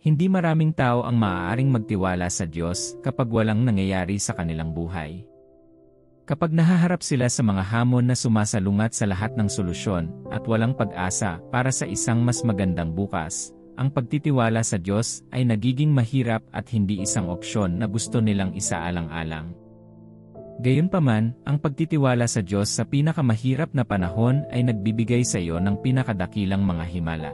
Hindi maraming tao ang maaaring magtiwala sa Diyos kapag walang nangyayari sa kanilang buhay. Kapag nahaharap sila sa mga hamon na sumasalungat sa lahat ng solusyon at walang pag-asa para sa isang mas magandang bukas, ang pagtitiwala sa Diyos ay nagiging mahirap at hindi isang opsyon na gusto nilang isaalang-alang. Gayunpaman, ang pagtitiwala sa Diyos sa pinakamahirap na panahon ay nagbibigay sa iyo ng pinakadakilang mga himala.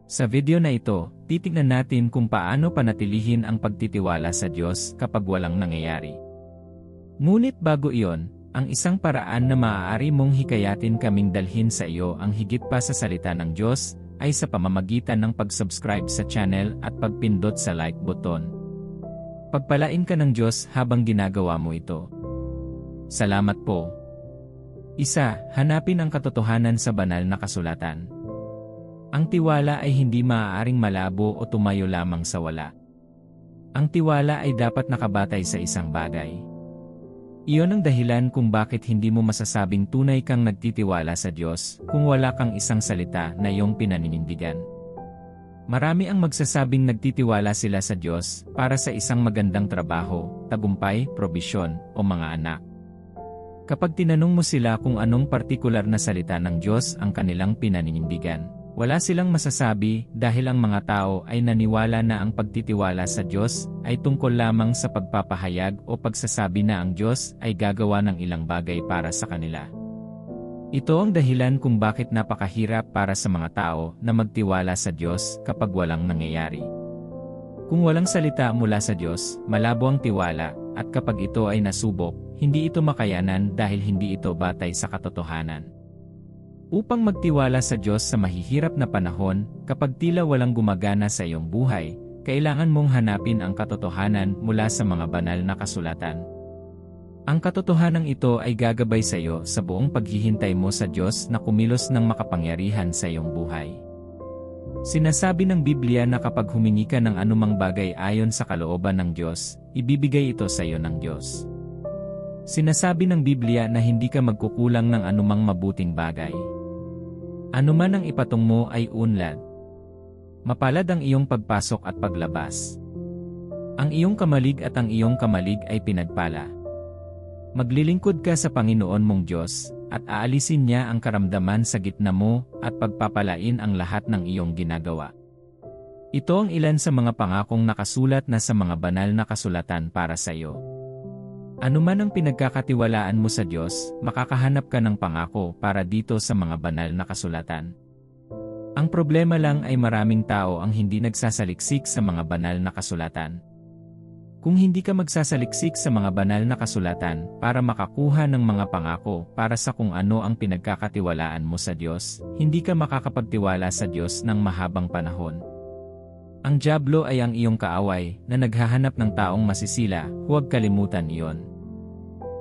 Sa video na ito, titignan natin kung paano panatilihin ang pagtitiwala sa Diyos kapag walang nangyayari. Ngunit bago iyon, ang isang paraan na maaari mong hikayatin kaming dalhin sa iyo ang higit pa sa salita ng Diyos ay sa pamamagitan ng pag-subscribe sa channel at pagpindot sa like button. Pagpalain ka ng Diyos habang ginagawa mo ito. Salamat po. 1. Hanapin ang katotohanan sa banal na kasulatan. Ang tiwala ay hindi maaaring malabo o tumayo lamang sa wala. Ang tiwala ay dapat nakabatay sa isang bagay. Iyon ang dahilan kung bakit hindi mo masasabing tunay kang nagtitiwala sa Diyos kung wala kang isang salita na iyong pinaninindigan. Marami ang magsasabing nagtitiwala sila sa Diyos para sa isang magandang trabaho, tagumpay, probisyon, o mga anak. Kapag tinanong mo sila kung anong partikular na salita ng Diyos ang kanilang pinaninindigan, wala silang masasabi dahil ang mga tao ay naniwala na ang pagtitiwala sa Diyos ay tungkol lamang sa pagpapahayag o pagsasabi na ang Diyos ay gagawa ng ilang bagay para sa kanila. Ito ang dahilan kung bakit napakahirap para sa mga tao na magtiwala sa Diyos kapag walang nangyayari. Kung walang salita mula sa Diyos, malabo ang tiwala, at kapag ito ay nasubok, hindi ito makayanan dahil hindi ito batay sa katotohanan. Upang magtiwala sa Diyos sa mahihirap na panahon, kapag tila walang gumagana sa iyong buhay, kailangan mong hanapin ang katotohanan mula sa mga banal na kasulatan. Ang katotohanan ito ay gagabay sa iyo sa buong paghihintay mo sa Diyos na kumilos ng makapangyarihan sa iyong buhay. Sinasabi ng Biblia na kapag humingi ka ng anumang bagay ayon sa kalooban ng Diyos, ibibigay ito sa iyo ng Diyos. Sinasabi ng Biblia na hindi ka magkukulang ng anumang mabuting bagay. Anuman ang ipatong mo ay unlad. Mapalad ang iyong pagpasok at paglabas. Ang iyong kamalig at ang iyong kamalig ay pinagpala. Maglilingkod ka sa Panginoon mong Diyos, at aalisin niya ang karamdaman sa gitna mo at pagpapalain ang lahat ng iyong ginagawa. Ito ang ilan sa mga pangakong nakasulat na sa mga banal na kasulatan para sa iyo. Anuman ang pinagkakatiwalaan mo sa Diyos, makakahanap ka ng pangako para dito sa mga banal na kasulatan. Ang problema lang ay maraming tao ang hindi nagsasaliksik sa mga banal na kasulatan. Kung hindi ka magsasaliksik sa mga banal na kasulatan para makakuha ng mga pangako para sa kung ano ang pinagkakatiwalaan mo sa Diyos, hindi ka makakapagtiwala sa Diyos ng mahabang panahon. Ang dyablo ay ang iyong kaaway na naghahanap ng taong masisila, huwag kalimutan iyon.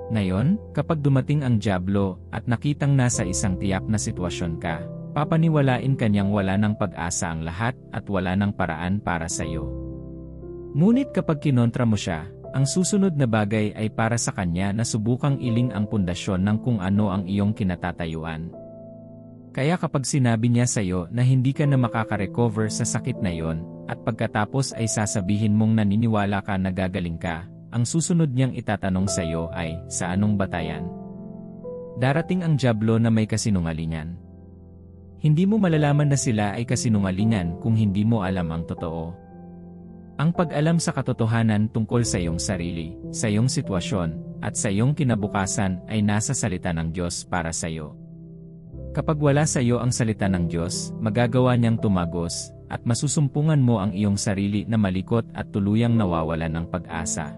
Ngayon, kapag dumating ang dyablo at nakitang nasa isang tiyak na sitwasyon ka, papaniwalain kanyang wala ng pag-asa ang lahat at wala ng paraan para sa iyo. Ngunit kapag kinontra mo siya, ang susunod na bagay ay para sa kanya na subukang iling ang pundasyon ng kung ano ang iyong kinatatayuan. Kaya kapag sinabi niya sa iyo na hindi ka na makaka-recover sa sakit na iyon, at pagkatapos ay sasabihin mong naniniwala ka na gagaling ka, ang susunod niyang itatanong sa iyo ay, sa anong batayan? Darating ang dyablo na may kasinungalingan. Hindi mo malalaman na sila ay kasinungalingan kung hindi mo alam ang totoo. Ang pag-alam sa katotohanan tungkol sa iyong sarili, sa iyong sitwasyon, at sa iyong kinabukasan ay nasa salita ng Diyos para sa iyo. Kapag wala sa iyo ang salita ng Diyos, magagawa niyang tumagos, at masusumpungan mo ang iyong sarili na malikot at tuluyang nawawalan ng pag-asa.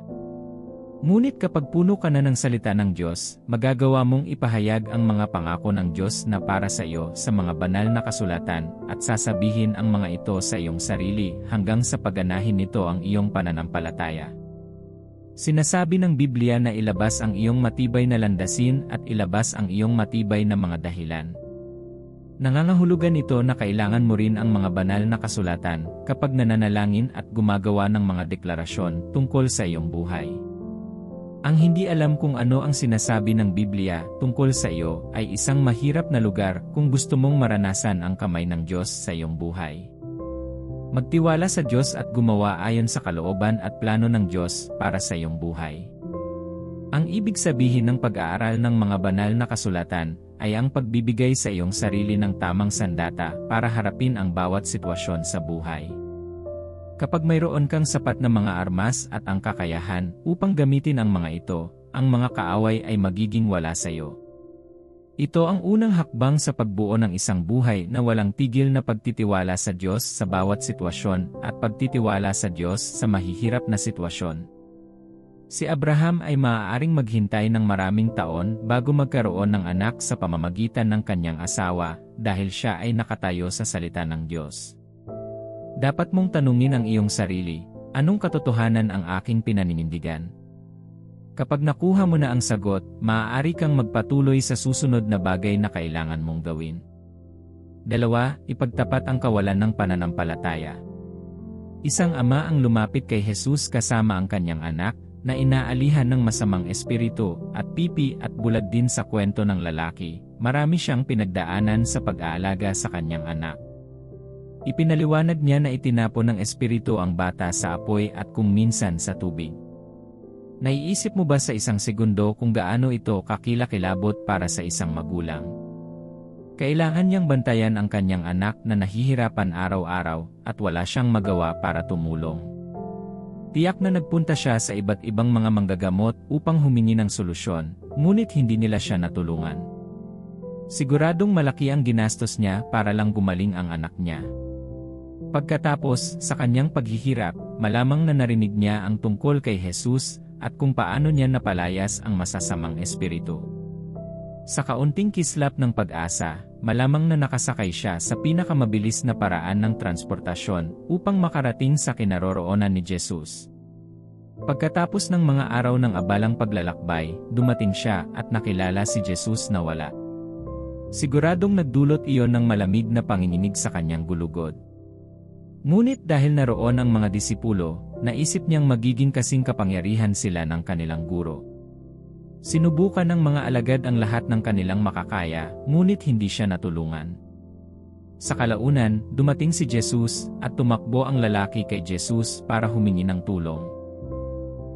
Ngunit kapag puno ka na ng salita ng Diyos, magagawa mong ipahayag ang mga pangako ng Diyos na para sa iyo sa mga banal na kasulatan at sasabihin ang mga ito sa iyong sarili hanggang sa pagganahin nito ang iyong pananampalataya. Sinasabi ng Biblia na ilabas ang iyong matibay na landasin at ilabas ang iyong matibay na mga dahilan. Nangangahulugan ito na kailangan mo rin ang mga banal na kasulatan kapag nananalangin at gumagawa ng mga deklarasyon tungkol sa iyong buhay. Ang hindi alam kung ano ang sinasabi ng Biblia tungkol sa iyo ay isang mahirap na lugar kung gusto mong maranasan ang kamay ng Diyos sa iyong buhay. Magtiwala sa Diyos at gumawa ayon sa kalooban at plano ng Diyos para sa iyong buhay. Ang ibig sabihin ng pag-aaral ng mga banal na kasulatan ay ang pagbibigay sa iyong sarili ng tamang sandata para harapin ang bawat sitwasyon sa buhay. Kapag mayroon kang sapat na mga armas at ang kakayahan upang gamitin ang mga ito, ang mga kaaway ay magiging wala sa iyo. Ito ang unang hakbang sa pagbuo ng isang buhay na walang tigil na pagtitiwala sa Diyos sa bawat sitwasyon at pagtitiwala sa Diyos sa mahihirap na sitwasyon. Si Abraham ay maaaring maghintay ng maraming taon bago magkaroon ng anak sa pamamagitan ng kanyang asawa dahil siya ay nakatayo sa salita ng Diyos. Dapat mong tanungin ang iyong sarili, anong katotohanan ang aking pinaninindigan? Kapag nakuha mo na ang sagot, maaari kang magpatuloy sa susunod na bagay na kailangan mong gawin. 2. Ipagtapat ang kawalan ng pananampalataya. Isang ama ang lumapit kay Jesus kasama ang kanyang anak, na inaalihan ng masamang espiritu, at pipi at bulag din sa kwento ng lalaki. Marami siyang pinagdaanan sa pag-aalaga sa kanyang anak. Ipinaliwanag niya na itinapon ng espiritu ang bata sa apoy at kung minsan sa tubig. Naiisip mo ba sa isang segundo kung gaano ito kakilakilabot para sa isang magulang? Kailangan niyang bantayan ang kanyang anak na nahihirapan araw-araw at wala siyang magawa para tumulong. Tiyak na nagpunta siya sa iba't ibang mga manggagamot upang humingi ng solusyon, ngunit hindi nila siya natulungan. Siguradong malaki ang ginastos niya para lang gumaling ang anak niya. Pagkatapos, sa kanyang paghihirap, malamang na narinig niya ang tungkol kay Jesus at kung paano niya napalayas ang masasamang espiritu. Sa kaunting kislap ng pag-asa, malamang na nakasakay siya sa pinakamabilis na paraan ng transportasyon upang makarating sa kinaroroonan ni Jesus. Pagkatapos ng mga araw ng abalang paglalakbay, dumating siya at nakilala si Jesus na wala. Siguradong nagdulot iyon ng malamig na panginginig sa kanyang gulugod. Ngunit dahil naroon ang mga disipulo, naisip niyang magiging kasing kapangyarihan sila ng kanilang guro. Sinubukan ng mga alagad ang lahat ng kanilang makakaya, ngunit hindi siya natulungan. Sa kalaunan, dumating si Jesus at tumakbo ang lalaki kay Jesus para humingi ng tulong.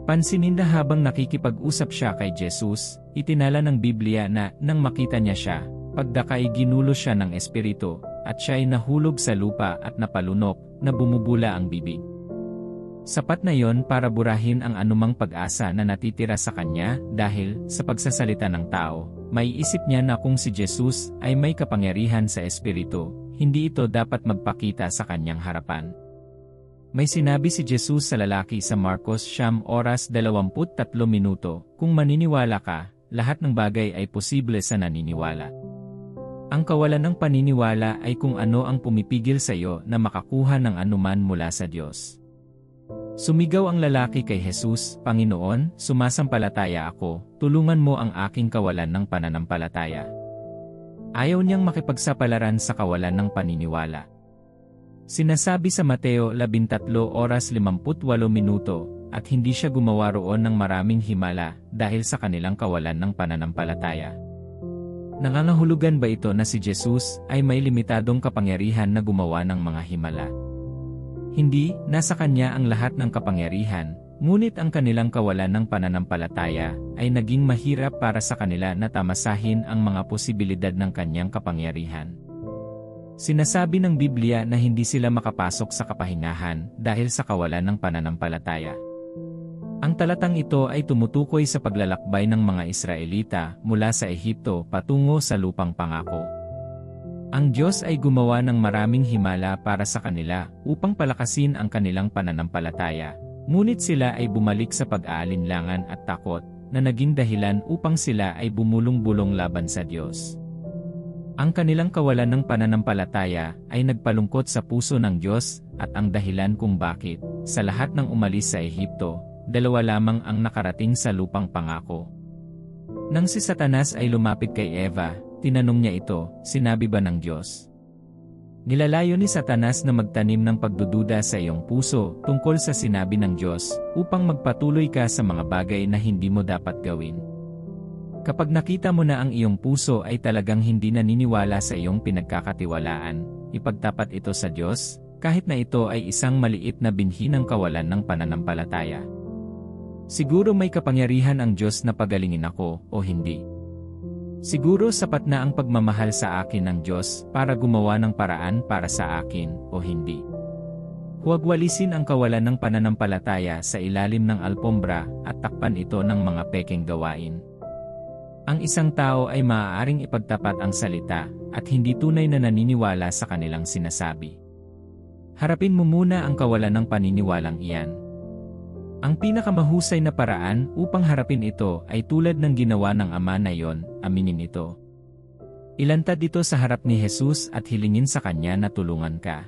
Pansinin na habang nakikipag-usap siya kay Jesus, itinala ng Biblia na nang makita niya siya, pagdakay ginulo siya ng espiritu, at siya'y nahulog sa lupa at napalunok, na bumubula ang bibig. Sapat na yon para burahin ang anumang pag-asa na natitira sa kanya dahil, sa pagsasalita ng tao, may isip niya na kung si Jesus ay may kapangyarihan sa espiritu, hindi ito dapat magpakita sa kanyang harapan. May sinabi si Jesus sa lalaki sa Marcos 9:23, kung maniniwala ka, lahat ng bagay ay posible sa naniniwala. Ang kawalan ng paniniwala ay kung ano ang pumipigil sa iyo na makakuha ng anuman mula sa Diyos. Sumigaw ang lalaki kay Jesus, Panginoon, sumasampalataya ako, tulungan mo ang aking kawalan ng pananampalataya. Ayaw niyang makipagsapalaran sa kawalan ng paniniwala. Sinasabi sa Mateo 13:58 at hindi siya gumawa roon ng maraming himala dahil sa kanilang kawalan ng pananampalataya. Nangangahulugan ba ito na si Jesus ay may limitadong kapangyarihan na gumawa ng mga himala? Hindi, nasa kanya ang lahat ng kapangyarihan, ngunit ang kanilang kawalan ng pananampalataya ay naging mahirap para sa kanila na tamasahin ang mga posibilidad ng kanyang kapangyarihan. Sinasabi ng Biblia na hindi sila makapasok sa kapahingahan dahil sa kawalan ng pananampalataya. Ang talatang ito ay tumutukoy sa paglalakbay ng mga Israelita mula sa Ehipto patungo sa lupang pangako. Ang Diyos ay gumawa ng maraming himala para sa kanila upang palakasin ang kanilang pananampalataya, ngunit sila ay bumalik sa pag-aalinlangan at takot na naging dahilan upang sila ay bumulong-bulong laban sa Diyos. Ang kanilang kawalan ng pananampalataya ay nagpalungkot sa puso ng Diyos at ang dahilan kung bakit, sa lahat ng umalis sa Ehipto, 2 lamang ang nakarating sa lupang pangako. Nang si Satanas ay lumapit kay Eva, tinanong niya ito, sinabi ba ng Diyos? Nilalayo ni Satanas na magtanim ng pagdududa sa iyong puso tungkol sa sinabi ng Diyos upang magpatuloy ka sa mga bagay na hindi mo dapat gawin. Kapag nakita mo na ang iyong puso ay talagang hindi naniniwala sa iyong pinagkakatiwalaan, ipagtapat ito sa Diyos, kahit na ito ay isang maliit na binhi ng kawalan ng pananampalataya. Siguro may kapangyarihan ang Diyos na pagalingin ako o hindi. Siguro sapat na ang pagmamahal sa akin ng Diyos para gumawa ng paraan para sa akin o hindi. Huwag walisin ang kawalan ng pananampalataya sa ilalim ng alpombra at takpan ito ng mga pekeng gawain. Ang isang tao ay maaaring ipagtapat ang salita at hindi tunay na naniniwala sa kanilang sinasabi. Harapin mo muna ang kawalan ng paniniwalang iyan. Ang pinakamahusay na paraan upang harapin ito ay tulad ng ginawa ng ama na iyon, aminin ito. Ilantad ito sa harap ni Jesus at hilingin sa kanya na tulungan ka.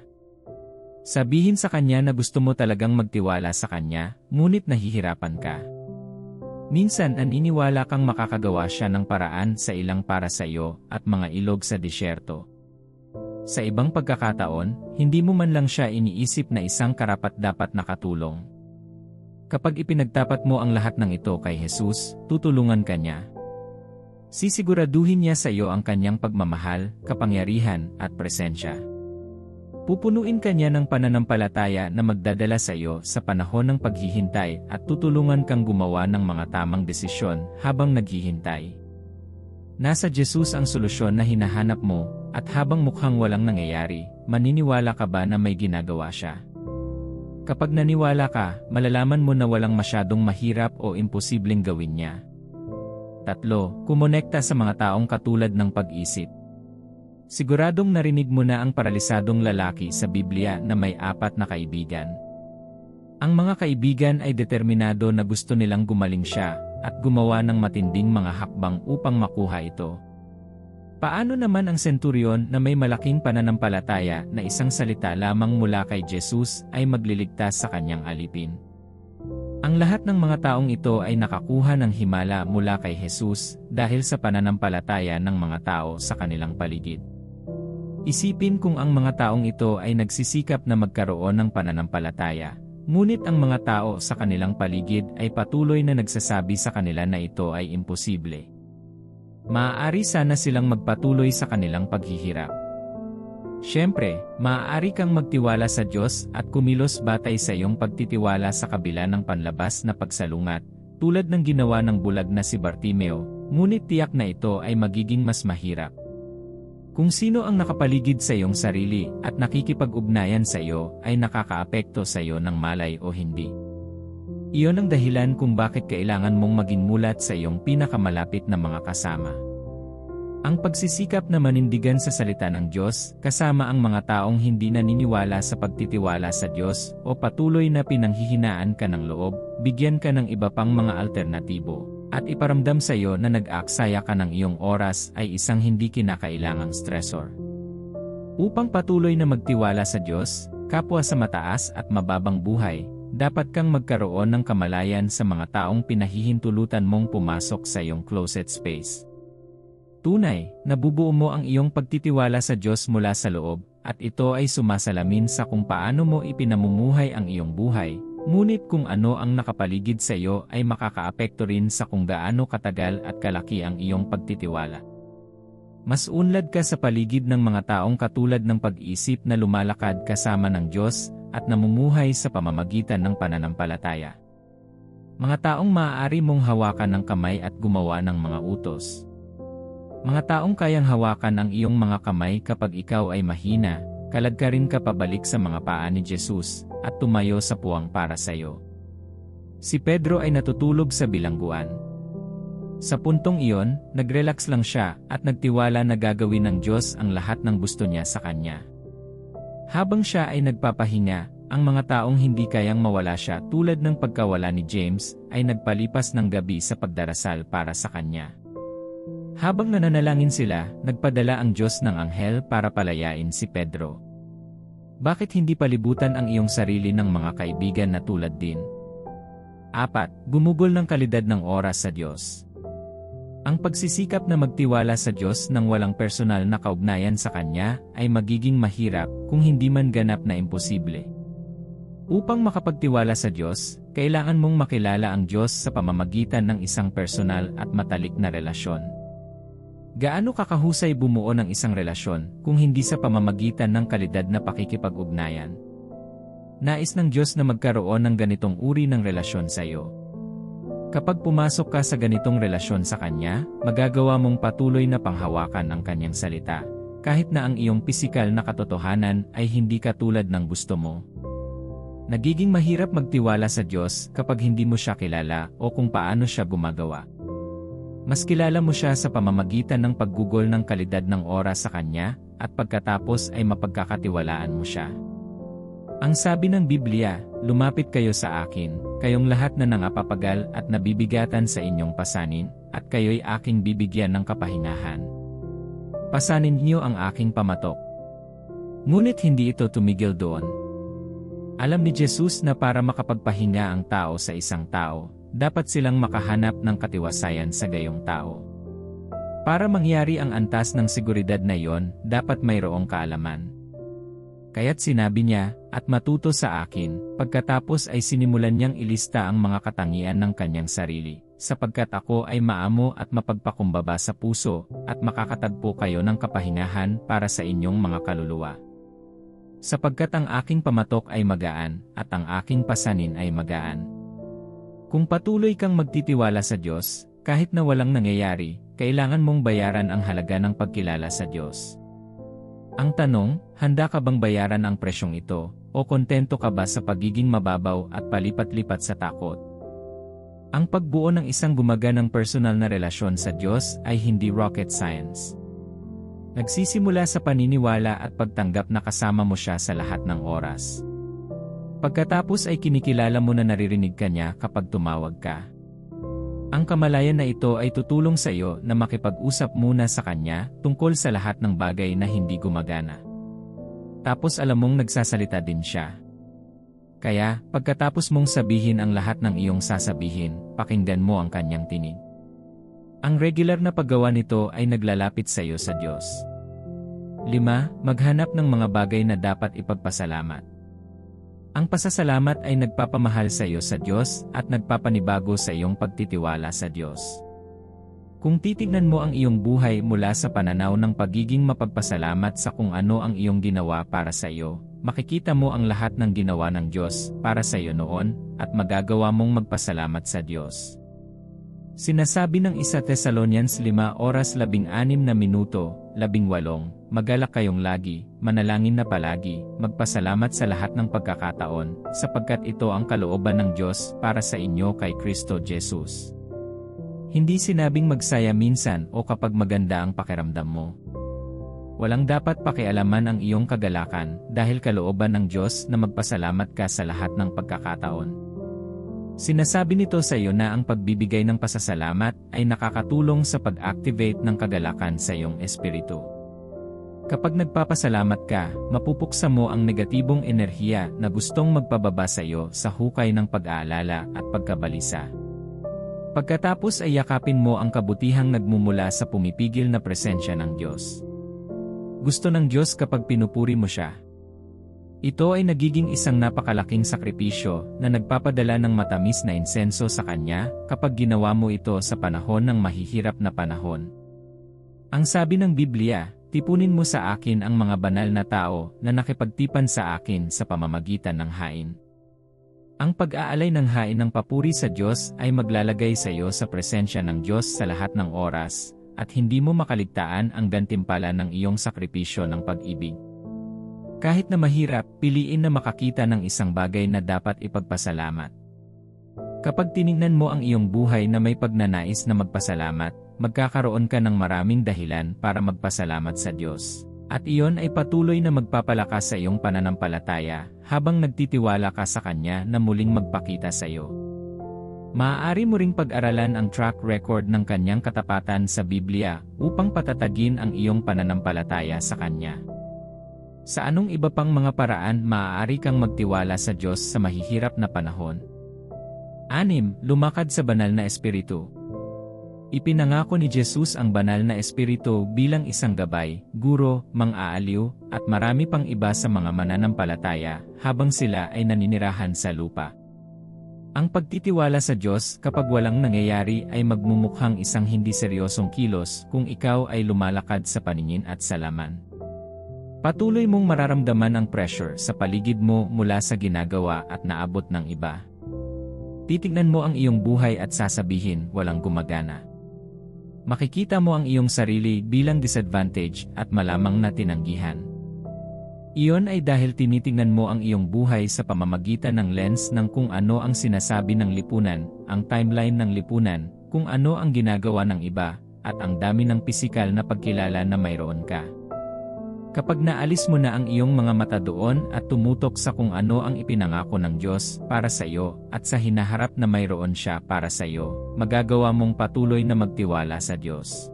Sabihin sa kanya na gusto mo talagang magtiwala sa kanya, ngunit nahihirapan ka. Minsan naniniwala kang makakagawa siya ng paraan sa ilang para sa iyo at mga ilog sa disyerto. Sa ibang pagkakataon, hindi mo man lang siya iniisip na isang karapat-dapat na katulong. Kapag ipinagtapat mo ang lahat ng ito kay Jesus, tutulungan ka niya. Sisiguraduhin niya sa iyo ang kanyang pagmamahal, kapangyarihan, at presensya. Pupunuin ka niya ng pananampalataya na magdadala sa iyo sa panahon ng paghihintay at tutulungan kang gumawa ng mga tamang desisyon habang naghihintay. Nasa Jesus ang solusyon na hinahanap mo, at habang mukhang walang nangyayari, maniniwala ka ba na may ginagawa siya? Kapag naniwala ka, malalaman mo na walang masyadong mahirap o imposibleng gawin niya. 3. Kumonekta sa mga taong katulad ng pag-isip. Siguradong narinig mo na ang paralisadong lalaki sa Biblia na may 4 na kaibigan. Ang mga kaibigan ay determinado na gusto nilang gumaling siya at gumawa ng matinding mga hakbang upang makuha ito. Paano naman ang senturyon na may malaking pananampalataya na isang salita lamang mula kay Jesus ay magliligtas sa kanyang alipin? Ang lahat ng mga taong ito ay nakakuha ng himala mula kay Jesus dahil sa pananampalataya ng mga tao sa kanilang paligid. Isipin kung ang mga taong ito ay nagsisikap na magkaroon ng pananampalataya, ngunit ang mga tao sa kanilang paligid ay patuloy na nagsasabi sa kanila na ito ay imposible. Maaari sana silang magpatuloy sa kanilang paghihirap. Siyempre, maaari kang magtiwala sa Diyos at kumilos batay sa iyong pagtitiwala sa kabila ng panlabas na pagsalungat, tulad ng ginawa ng bulag na si Bartimeo, ngunit tiyak na ito ay magiging mas mahirap. Kung sino ang nakapaligid sa iyong sarili at nakikipag-ugnayan sa iyo ay nakakaapekto sa iyo ng malay o hindi. Iyon ang dahilan kung bakit kailangan mong maging mulat sa iyong pinakamalapit na mga kasama. Ang pagsisikap na manindigan sa salita ng Diyos, kasama ang mga taong hindi naniniwala sa pagtitiwala sa Diyos o patuloy na pinanghihinaan ka ng loob, bigyan ka ng iba pang mga alternatibo, at iparamdam sa iyo na nag-aaksaya ka ng iyong oras ay isang hindi kinakailangang stressor. Upang patuloy na magtiwala sa Diyos, kapwa sa mataas at mababang buhay, dapat kang magkaroon ng kamalayan sa mga taong pinahihintulutan mong pumasok sa iyong closet space. Tunay, nabubuo mo ang iyong pagtitiwala sa Diyos mula sa loob, at ito ay sumasalamin sa kung paano mo ipinamumuhay ang iyong buhay, ngunit kung ano ang nakapaligid sa iyo ay makakaapekto rin sa kung gaano katagal at kalaki ang iyong pagtitiwala. Mas unlad ka sa paligid ng mga taong katulad ng pag-isip na lumalakad kasama ng Diyos at namumuhay sa pamamagitan ng pananampalataya. Mga taong maaari mong hawakan ng kamay at gumawa ng mga utos. Mga taong kayang hawakan ang iyong mga kamay kapag ikaw ay mahina, kalagkarin ka pabalik sa mga paa ni Jesus, at tumayo sa puwang para sa iyo. Si Pedro ay natutulog sa bilangguan. Sa puntong iyon, nagrelax lang siya at nagtiwala na gagawin ng Diyos ang lahat ng gusto niya sa kanya. Habang siya ay nagpapahinga, ang mga taong hindi kayang mawala siya tulad ng pagkawala ni James ay nagpalipas ng gabi sa pagdarasal para sa kanya. Habang nananalangin sila, nagpadala ang Diyos ng anghel para palayain si Pedro. Bakit hindi palibutan ang iyong sarili ng mga kaibigan na tulad din? 4. Gumugol ng kalidad ng oras sa Diyos. Ang pagsisikap na magtiwala sa Diyos nang walang personal na kaugnayan sa Kanya ay magiging mahirap kung hindi man ganap na imposible. Upang makapagtiwala sa Diyos, kailangan mong makilala ang Diyos sa pamamagitan ng isang personal at matalik na relasyon. Gaano kakahusay bumuo ng isang relasyon kung hindi sa pamamagitan ng kalidad na pakikipag-ugnayan? Nais ng Diyos na magkaroon ng ganitong uri ng relasyon sa iyo. Kapag pumasok ka sa ganitong relasyon sa Kanya, magagawa mong patuloy na panghawakan ang Kanyang salita, kahit na ang iyong pisikal na katotohanan ay hindi katulad ng gusto mo. Nagiging mahirap magtiwala sa Diyos kapag hindi mo siya kilala o kung paano siya gumagawa. Mas kilala mo siya sa pamamagitan ng paggugol ng kalidad ng oras sa Kanya, at pagkatapos ay mapagkakatiwalaan mo siya. Ang sabi ng Biblia, lumapit kayo sa akin, kayong lahat na nangapapagal at nabibigatan sa inyong pasanin, at kayo'y aking bibigyan ng kapahingahan. Pasanin niyo ang aking pamatok. Ngunit hindi ito tumigil doon. Alam ni Jesus na para makapagpahinga ang tao sa isang tao, dapat silang makahanap ng katiwasayan sa gayong tao. Para mangyari ang antas ng seguridad na iyon, dapat mayroong kaalaman. Kaya't sinabi niya, at matuto sa akin, pagkatapos ay sinimulan niyang ilista ang mga katangian ng kanyang sarili, sapagkat ako ay maamo at mapagpakumbaba sa puso, at makakatagpo kayo ng kapahingahan para sa inyong mga kaluluwa. Sapagkat ang aking pamatok ay magaan, at ang aking pasanin ay magaan. Kung patuloy kang magtitiwala sa Diyos, kahit na walang nangyayari, kailangan mong bayaran ang halaga ng pagkilala sa Diyos. Ang tanong, handa ka bang bayaran ang presyong ito, o kontento ka ba sa pagiging mababaw at palipat-lipat sa takot? Ang pagbuo ng isang gumaganang personal na relasyon sa Diyos ay hindi rocket science. Nagsisimula sa paniniwala at pagtanggap na kasama mo siya sa lahat ng oras. Pagkatapos ay kinikilala mo na naririnig ka niya kapag tumawag ka. Ang kamalayan na ito ay tutulong sa iyo na makipag-usap muna sa Kanya tungkol sa lahat ng bagay na hindi gumagana. Tapos alam mong nagsasalita din siya. Kaya, pagkatapos mong sabihin ang lahat ng iyong sasabihin, pakinggan mo ang Kanyang tinig. Ang regular na paggawa nito ay naglalapit sa iyo sa Diyos. 5. Maghanap ng mga bagay na dapat ipagpasalamat. Ang pasasalamat ay nagpapamahal sa iyo sa Diyos at nagpapanibago sa iyong pagtitiwala sa Diyos. Kung titignan mo ang iyong buhay mula sa pananaw ng pagiging mapagpasalamat sa kung ano ang iyong ginawa para sa iyo, makikita mo ang lahat ng ginawa ng Diyos para sa iyo noon, at magagawa mong magpasalamat sa Diyos. Sinasabi ng 1 Thessalonians 5:16 18, Magalak kayong lagi, manalangin na palagi, magpasalamat sa lahat ng pagkakataon, sapagkat ito ang kalooban ng Diyos para sa inyo kay Kristo Jesus. Hindi sinabing magsaya minsan o kapag maganda ang pakiramdam mo. Walang dapat pakialaman ang iyong kagalakan dahil kalooban ng Diyos na magpasalamat ka sa lahat ng pagkakataon. Sinasabi nito sa iyo na ang pagbibigay ng pasasalamat ay nakakatulong sa pag-activate ng kagalakan sa iyong espiritu. Kapag nagpapasalamat ka, mapupuksa mo ang negatibong enerhiya na gustong magpababa sa iyo sa hukay ng pag-aalala at pagkabalisa. Pagkatapos ay yakapin mo ang kabutihang nagmumula sa pumipigil na presensya ng Diyos. Gusto ng Diyos kapag pinupuri mo siya. Ito ay nagiging isang napakalaking sakripisyo na nagpapadala ng matamis na insenso sa Kanya kapag ginawa mo ito sa panahon ng mahihirap na panahon. Ang sabi ng Biblia, tipunin mo sa akin ang mga banal na tao na nakipagtipan sa akin sa pamamagitan ng hain. Ang pag-aalay ng hain ng papuri sa Diyos ay maglalagay sa iyo sa presensya ng Diyos sa lahat ng oras, at hindi mo makaligtaan ang gantimpala ng iyong sakripisyo ng pag-ibig. Kahit na mahirap, piliin na makakita ng isang bagay na dapat ipagpasalamat. Kapag tinignan mo ang iyong buhay na may pagnanais na magpasalamat, magkakaroon ka ng maraming dahilan para magpasalamat sa Diyos. At iyon ay patuloy na magpapalakas sa iyong pananampalataya habang nagtitiwala ka sa Kanya na muling magpakita sa iyo. Maaari mo ring pag-aralan ang track record ng Kanyang katapatan sa Biblia upang patatagin ang iyong pananampalataya sa Kanya. Sa anong iba pang mga paraan maaari kang magtiwala sa Diyos sa mahihirap na panahon? 6. Lumakad sa banal na espiritu. Ipinangako ni Jesus ang banal na espiritu bilang isang gabay, guro, mang-aaliw, at marami pang iba sa mga mananampalataya habang sila ay naninirahan sa lupa. Ang pagtitiwala sa Diyos kapag walang nangyayari ay magmumukhang isang hindi seryosong kilos kung ikaw ay lumalakad sa paningin at sa laman. Patuloy mong mararamdaman ang pressure sa paligid mo mula sa ginagawa at naabot ng iba. Titignan mo ang iyong buhay at sasabihin, walang gumagana. Makikita mo ang iyong sarili bilang disadvantage at malamang na tinanggihan. Iyon ay dahil tinitingnan mo ang iyong buhay sa pamamagitan ng lens ng kung ano ang sinasabi ng lipunan, ang timeline ng lipunan, kung ano ang ginagawa ng iba, at ang dami ng pisikal na pagkilala na mayroon ka. Kapag naalis mo na ang iyong mga mata doon at tumutok sa kung ano ang ipinangako ng Diyos para sa iyo at sa hinaharap na mayroon siya para sa iyo, magagawa mong patuloy na magtiwala sa Diyos.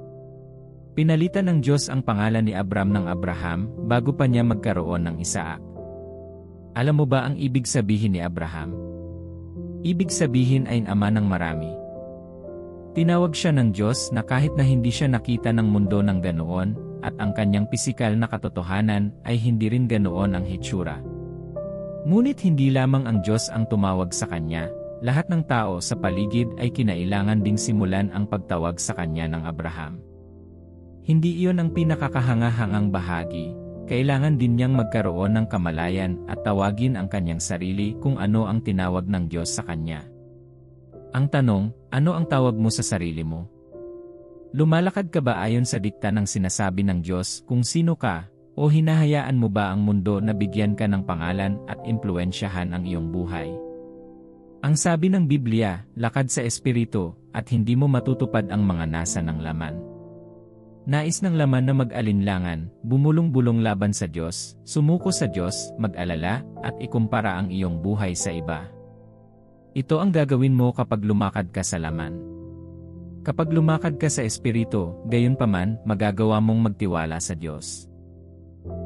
Pinalitan ng Diyos ang pangalan ni Abram ng Abraham bago pa niya magkaroon ng Isaac. Alam mo ba ang ibig sabihin ni Abraham? Ibig sabihin ay ama ng marami. Tinawag siya ng Diyos na kahit na hindi siya nakita ng mundo ng ganoon, at ang kanyang pisikal na katotohanan ay hindi rin ganoon ang hitsura. Ngunit hindi lamang ang Diyos ang tumawag sa kanya, lahat ng tao sa paligid ay kinailangan ding simulan ang pagtawag sa kanya ng Abraham. Hindi iyon ang pinakakahangahangang bahagi, kailangan din niyang magkaroon ng kamalayan at tawagin ang kanyang sarili kung ano ang tinawag ng Diyos sa kanya. Ang tanong, ano ang tawag mo sa sarili mo? Lumalakad ka ba ayon sa dikta ng sinasabi ng Diyos kung sino ka, o hinahayaan mo ba ang mundo na bigyan ka ng pangalan at impluwensyahan ang iyong buhay? Ang sabi ng Biblia, lakad sa Espiritu, at hindi mo matutupad ang mga nasa ng laman. Nais ng laman na mag-alinlangan, bumulong-bulong laban sa Diyos, sumuko sa Diyos, mag-alala, at ikumpara ang iyong buhay sa iba. Ito ang gagawin mo kapag lumakad ka sa laman. Kapag lumakad ka sa Espiritu, gayunpaman, magagawa mong magtiwala sa Diyos.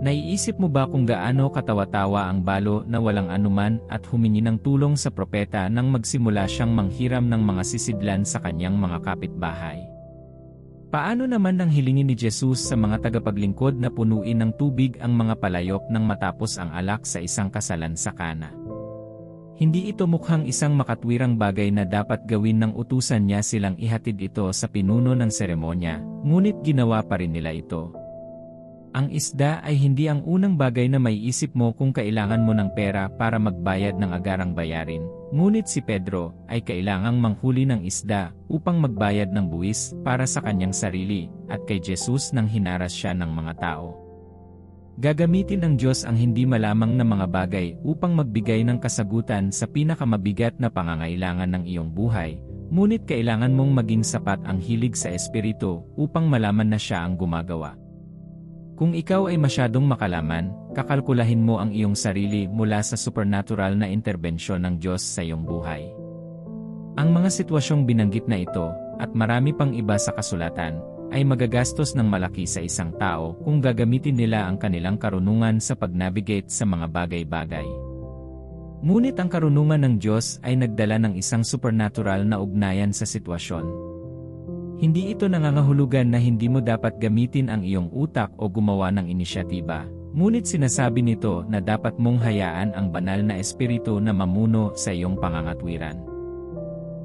Naiisip mo ba kung gaano katawa-tawa ang balo na walang anuman at humingi ng tulong sa propeta nang magsimula siyang manghiram ng mga sisidlan sa kanyang mga kapitbahay? Paano naman nang hilingin ni Jesus sa mga tagapaglingkod na punuin ng tubig ang mga palayok nang matapos ang alak sa isang kasalan sa Kana? Hindi ito mukhang isang makatwirang bagay na dapat gawin ng utusan niya silang ihatid ito sa pinuno ng seremonya, ngunit ginawa pa rin nila ito. Ang isda ay hindi ang unang bagay na may isip mo kung kailangan mo ng pera para magbayad ng agarang bayarin, ngunit si Pedro ay kailangang manghuli ng isda upang magbayad ng buwis para sa kanyang sarili at kay Jesus nang hinaras siya ng mga tao. Gagamitin ng Diyos ang hindi malamang na mga bagay upang magbigay ng kasagutan sa pinakamabigat na pangangailangan ng iyong buhay, ngunit kailangan mong maging sapat ang hilig sa Espiritu upang malaman na siya ang gumagawa. Kung ikaw ay masyadong makalaman, kakalkulahin mo ang iyong sarili mula sa supernatural na interbensyon ng Diyos sa iyong buhay. Ang mga sitwasyong binanggit na ito, at marami pang iba sa kasulatan, ay magagastos ng malaki sa isang tao kung gagamitin nila ang kanilang karunungan sa pag-navigate sa mga bagay-bagay. Ngunit ang karunungan ng Diyos ay nagdala ng isang supernatural na ugnayan sa sitwasyon. Hindi ito nangangahulugan na hindi mo dapat gamitin ang iyong utak o gumawa ng inisyatiba, ngunit sinasabi nito na dapat mong hayaan ang banal na espiritu na mamuno sa iyong pangangatwiran.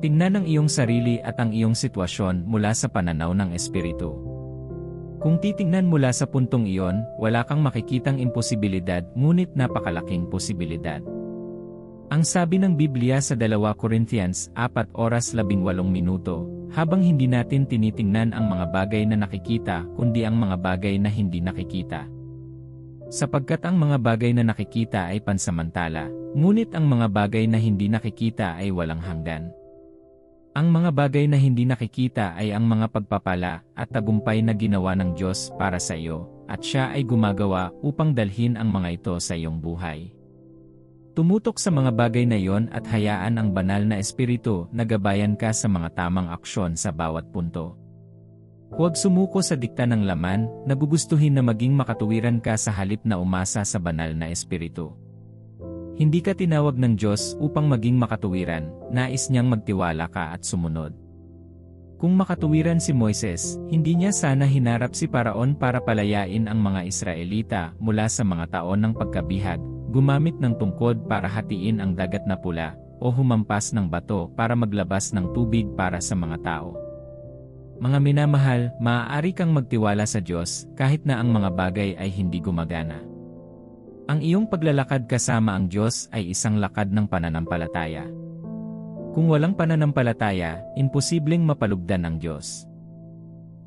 Tingnan ang iyong sarili at ang iyong sitwasyon mula sa pananaw ng Espiritu. Kung titingnan mula sa puntong iyon, wala kang makikitang imposibilidad ngunit napakalaking posibilidad. Ang sabi ng Biblia sa 2 Corinthians 4:18, habang hindi natin tinitingnan ang mga bagay na nakikita kundi ang mga bagay na hindi nakikita. Sapagkat ang mga bagay na nakikita ay pansamantala, ngunit ang mga bagay na hindi nakikita ay walang hanggan. Ang mga bagay na hindi nakikita ay ang mga pagpapala at tagumpay na ginawa ng Diyos para sa iyo, at siya ay gumagawa upang dalhin ang mga ito sa iyong buhay. Tumutok sa mga bagay na iyon at hayaan ang banal na espiritu na gabayan ka sa mga tamang aksyon sa bawat punto. Huwag sumuko sa dikta ng laman, nagugustuhin na maging makatuwiran ka sa halip na umasa sa banal na espiritu. Hindi ka tinawag ng Diyos upang maging makatuwiran, nais niyang magtiwala ka at sumunod. Kung makatuwiran si Moises, hindi niya sana hinarap si Paraon para palayain ang mga Israelita mula sa mga taon ng pagkabihag, gumamit ng tungkod para hatiin ang dagat na pula, o humampas ng bato para maglabas ng tubig para sa mga tao. Mga minamahal, maaari kang magtiwala sa Diyos kahit na ang mga bagay ay hindi gumagana. Ang iyong paglalakad kasama ang Diyos ay isang lakad ng pananampalataya. Kung walang pananampalataya, imposibleng mapalugdan ang Diyos.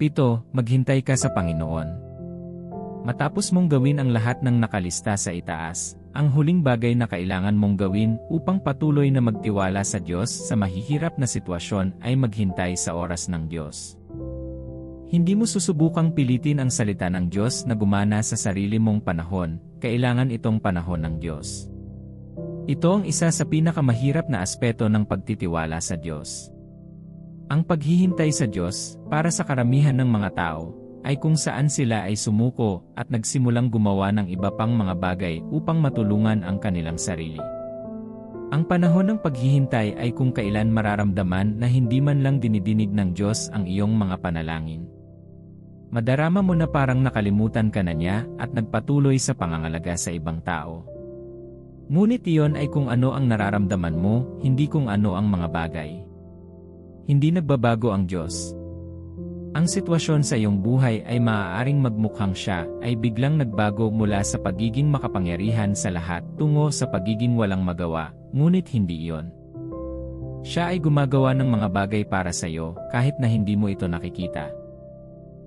7. Maghintay ka sa Panginoon. Matapos mong gawin ang lahat ng nakalista sa itaas, ang huling bagay na kailangan mong gawin upang patuloy na magtiwala sa Diyos sa mahihirap na sitwasyon ay maghintay sa oras ng Diyos. Hindi mo susubukang pilitin ang salita ng Diyos na gumana sa sarili mong panahon, kailangan itong panahon ng Diyos. Ito ang isa sa pinakamahirap na aspeto ng pagtitiwala sa Diyos. Ang paghihintay sa Diyos, para sa karamihan ng mga tao, ay kung saan sila ay sumuko at nagsimulang gumawa ng iba pang mga bagay upang matulungan ang kanilang sarili. Ang panahon ng paghihintay ay kung kailan mararamdaman na hindi man lang dinidinig ng Diyos ang iyong mga panalangin. Madarama mo na parang nakalimutan ka na niya at nagpatuloy sa pangangalaga sa ibang tao. Ngunit iyon ay kung ano ang nararamdaman mo, hindi kung ano ang mga bagay. Hindi nagbabago ang Diyos. Ang sitwasyon sa iyong buhay ay maaaring magmukhang siya ay biglang nagbago mula sa pagiging makapangyarihan sa lahat tungo sa pagiging walang magawa, ngunit hindi iyon. Siya ay gumagawa ng mga bagay para sa iyo kahit na hindi mo ito nakikita.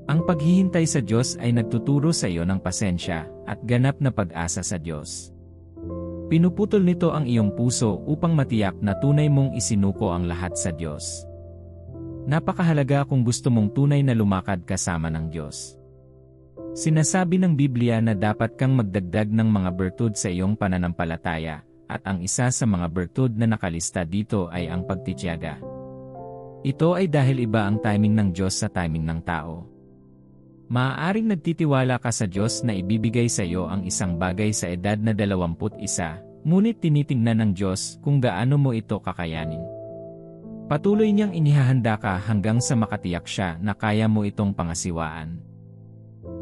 Ang paghihintay sa Diyos ay nagtuturo sa iyo ng pasensya at ganap na pag-asa sa Diyos. Pinuputol nito ang iyong puso upang matiyak na tunay mong isinuko ang lahat sa Diyos. Napakahalaga kung gusto mong tunay na lumakad kasama ng Diyos. Sinasabi ng Biblia na dapat kang magdagdag ng mga bertud sa iyong pananampalataya, at ang isa sa mga bertud na nakalista dito ay ang pagtitiyaga. Ito ay dahil iba ang timing ng Diyos sa timing ng tao. Maaaring nagtitiwala ka sa Diyos na ibibigay sa iyo ang isang bagay sa edad na 21, ngunit tinitingnan ng Diyos kung gaano mo ito kakayanin. Patuloy niyang inihahanda ka hanggang sa makatiyak siya na kaya mo itong pangasiwaan.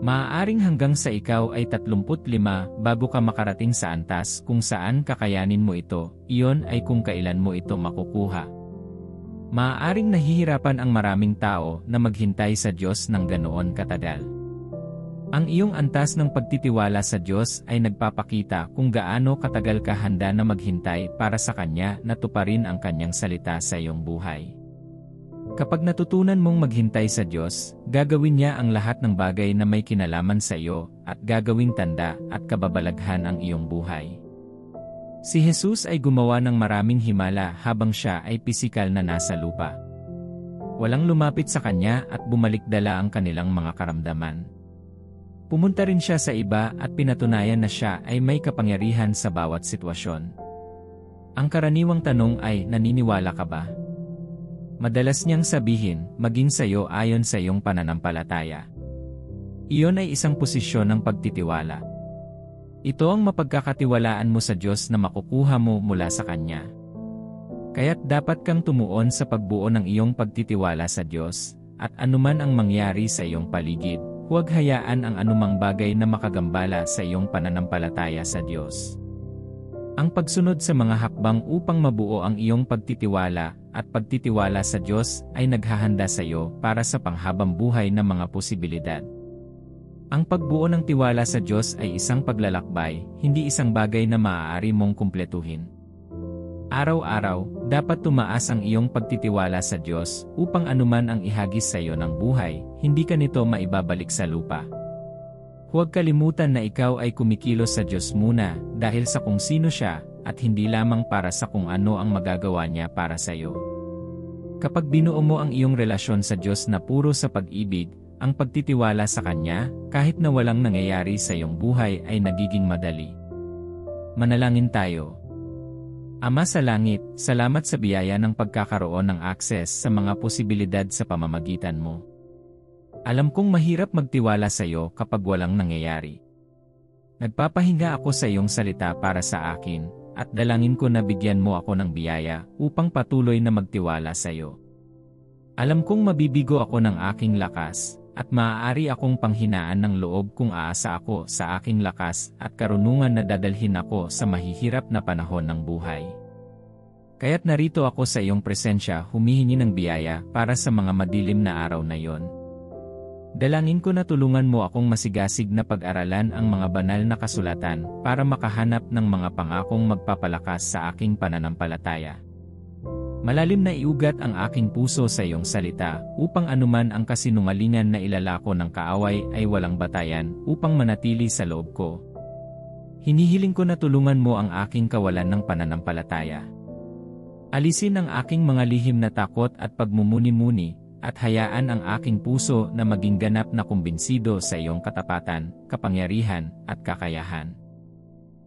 Maaaring hanggang sa ikaw ay 35 bago ka makarating sa antas kung saan kakayanin mo ito, iyon ay kung kailan mo ito makukuha. Maaaring nahihirapan ang maraming tao na maghintay sa Diyos ng ganoon katagal. Ang iyong antas ng pagtitiwala sa Diyos ay nagpapakita kung gaano katagal ka handa na maghintay para sa Kanya na tuparin ang Kanyang salita sa iyong buhay. Kapag natutunan mong maghintay sa Diyos, gagawin niya ang lahat ng bagay na may kinalaman sa iyo at gagawing tanda at kababalaghan ang iyong buhay. Si Jesus ay gumawa ng maraming himala habang siya ay pisikal na nasa lupa. Walang lumapit sa Kanya at bumalik dala ang kanilang mga karamdaman. Pumunta rin siya sa iba at pinatunayan na siya ay may kapangyarihan sa bawat sitwasyon. Ang karaniwang tanong ay, naniniwala ka ba? Madalas niyang sabihin, maging sa iyo ayon sa iyong pananampalataya. Iyon ay isang posisyon ng pagtitiwala. Ito ang mapagkakatiwalaan mo sa Diyos na makukuha mo mula sa Kanya. Kaya't dapat kang tumuon sa pagbuo ng iyong pagtitiwala sa Diyos, at anuman ang mangyari sa iyong paligid, huwag hayaan ang anumang bagay na makagambala sa iyong pananampalataya sa Diyos. Ang pagsunod sa mga hakbang upang mabuo ang iyong pagtitiwala at pagtitiwala sa Diyos ay naghahanda sa iyo para sa panghabang buhay na mga posibilidad. Ang pagbuo ng tiwala sa Diyos ay isang paglalakbay, hindi isang bagay na maaari mong kumpletuhin. Araw-araw, dapat tumaas ang iyong pagtitiwala sa Diyos upang anuman ang ihagis sa iyo ng buhay, hindi ka nito maibabalik sa lupa. Huwag kalimutan na ikaw ay kumikilos sa Diyos muna dahil sa kung sino siya at hindi lamang para sa kung ano ang magagawa niya para sa iyo. Kapag binuo mo ang iyong relasyon sa Diyos na puro sa pag-ibig, ang pagtitiwala sa Kanya, kahit na walang nangyayari sa iyong buhay ay nagiging madali. Manalangin tayo. Ama sa langit, salamat sa biyaya ng pagkakaroon ng akses sa mga posibilidad sa pamamagitan mo. Alam kong mahirap magtiwala sa iyo kapag walang nangyayari. Nagpapahinga ako sa iyong salita para sa akin, at dalangin ko na bigyan mo ako ng biyaya upang patuloy na magtiwala sa iyo. Alam kong mabibigo ako ng aking lakas, at maaari akong panghinaan ng loob kung aasa ako sa aking lakas at karunungan na dadalhin ako sa mahihirap na panahon ng buhay. Kaya't narito ako sa iyong presensya humihingi ng biyaya para sa mga madilim na araw na yon. Dalangin ko na tulungan mo akong masigasig na pag-aralan ang mga banal na kasulatan para makahanap ng mga pangakong magpapalakas sa aking pananampalataya. Malalim na iugat ang aking puso sa iyong salita upang anuman ang kasinungalingan na ilalako ng kaaway ay walang batayan upang manatili sa loob ko. Hinihiling ko na tulungan mo ang aking kawalan ng pananampalataya. Alisin ang aking mga lihim na takot at pagmumuni-muni, at hayaan ang aking puso na maging ganap na kumbinsido sa iyong katapatan, kapangyarihan, at kakayahan.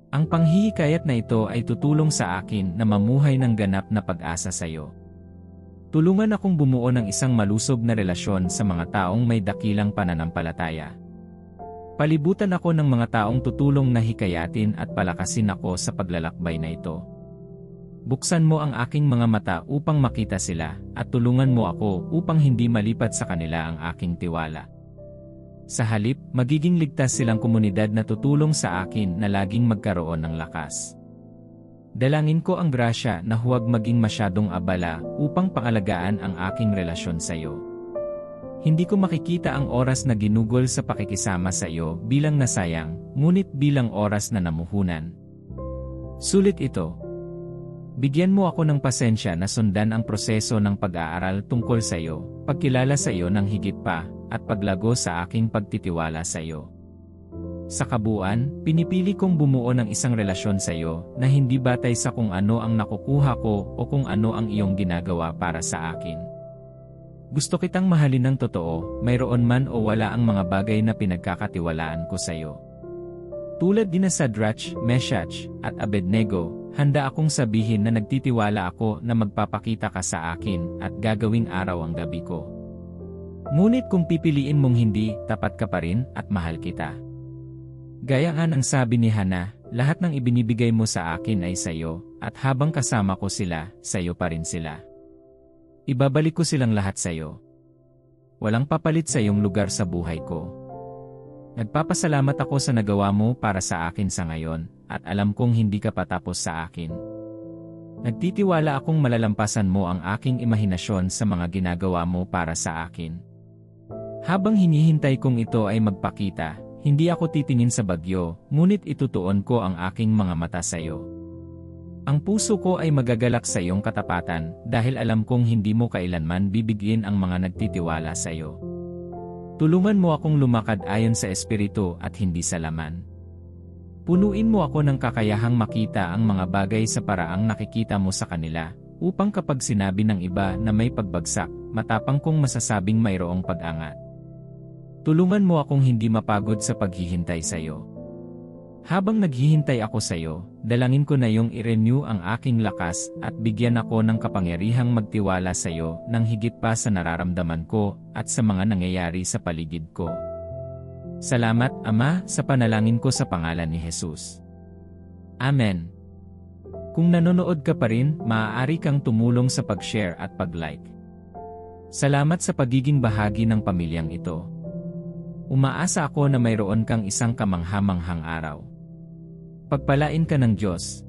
Ang panghihikayat na ito ay tutulong sa akin na mamuhay ng ganap na pag-asa sa iyo. Tulungan akong bumuo ng isang malusog na relasyon sa mga taong may dakilang pananampalataya. Palibutan ako ng mga taong tutulong na hikayatin at palakasin ako sa paglalakbay na ito. Buksan mo ang aking mga mata upang makita sila, at tulungan mo ako upang hindi malipat sa kanila ang aking tiwala. Sa halip, magiging ligtas silang komunidad na tutulong sa akin na laging magkaroon ng lakas. Dalangin ko ang grasya na huwag maging masyadong abala upang pangalagaan ang aking relasyon sa iyo. Hindi ko makikita ang oras na ginugol sa pakikisama sa iyo bilang nasayang, ngunit bilang oras na namuhunan. Sulit ito. Bigyan mo ako ng pasensya na sundan ang proseso ng pag-aaral tungkol sa iyo, pagkilala sa iyo ng higit pa, at paglago sa aking pagtitiwala sa iyo. Sa kabuuan, pinipili kong bumuo ng isang relasyon sa iyo na hindi batay sa kung ano ang nakukuha ko o kung ano ang iyong ginagawa para sa akin. Gusto kitang mahalin ng totoo, mayroon man o wala ang mga bagay na pinagkakatiwalaan ko sa iyo. Tulad din sa Sadrach, Meshach, at Abednego, handa akong sabihin na nagtitiwala ako na magpapakita ka sa akin at gagawing araw ang gabi ko. Ngunit kung pipiliin mong hindi, tapat ka pa rin at mahal kita. Gaya nga ng sabi ni Hana, lahat ng ibinibigay mo sa akin ay sa iyo, at habang kasama ko sila, sa iyo pa rin sila. Ibabalik ko silang lahat sa iyo. Walang papalit sa iyong lugar sa buhay ko. Nagpapasalamat ako sa nagawa mo para sa akin sa ngayon, at alam kong hindi ka patapos sa akin. Nagtitiwala akong malalampasan mo ang aking imahinasyon sa mga ginagawa mo para sa akin. Habang hinihintay kong ito ay magpakita, hindi ako titingin sa bagyo, ngunit itutuon ko ang aking mga mata sa iyo. Ang puso ko ay magagalak sa iyong katapatan, dahil alam kong hindi mo kailanman bibigyan ang mga nagtitiwala sa iyo. Tulungan mo akong lumakad ayon sa espiritu at hindi sa laman. Punuin mo ako ng kakayahang makita ang mga bagay sa paraang nakikita mo sa kanila, upang kapag sinabi ng iba na may pagbagsak, matapang kong masasabing mayroong pag-angat. Tulungan mo akong hindi mapagod sa paghihintay sa iyo. Habang naghihintay ako sa iyo, dalangin ko na iyong i-renew ang aking lakas at bigyan ako ng kapangyarihang magtiwala sa iyo ng higit pa sa nararamdaman ko at sa mga nangyayari sa paligid ko. Salamat, Ama, sa panalangin ko sa pangalan ni Jesus. Amen. Kung nanonood ka pa rin, maaari kang tumulong sa pag-share at pag-like. Salamat sa pagiging bahagi ng pamilyang ito. Umaasa ako na mayroon kang isang kamangha-manghang araw. Pagpalain ka ng Diyos.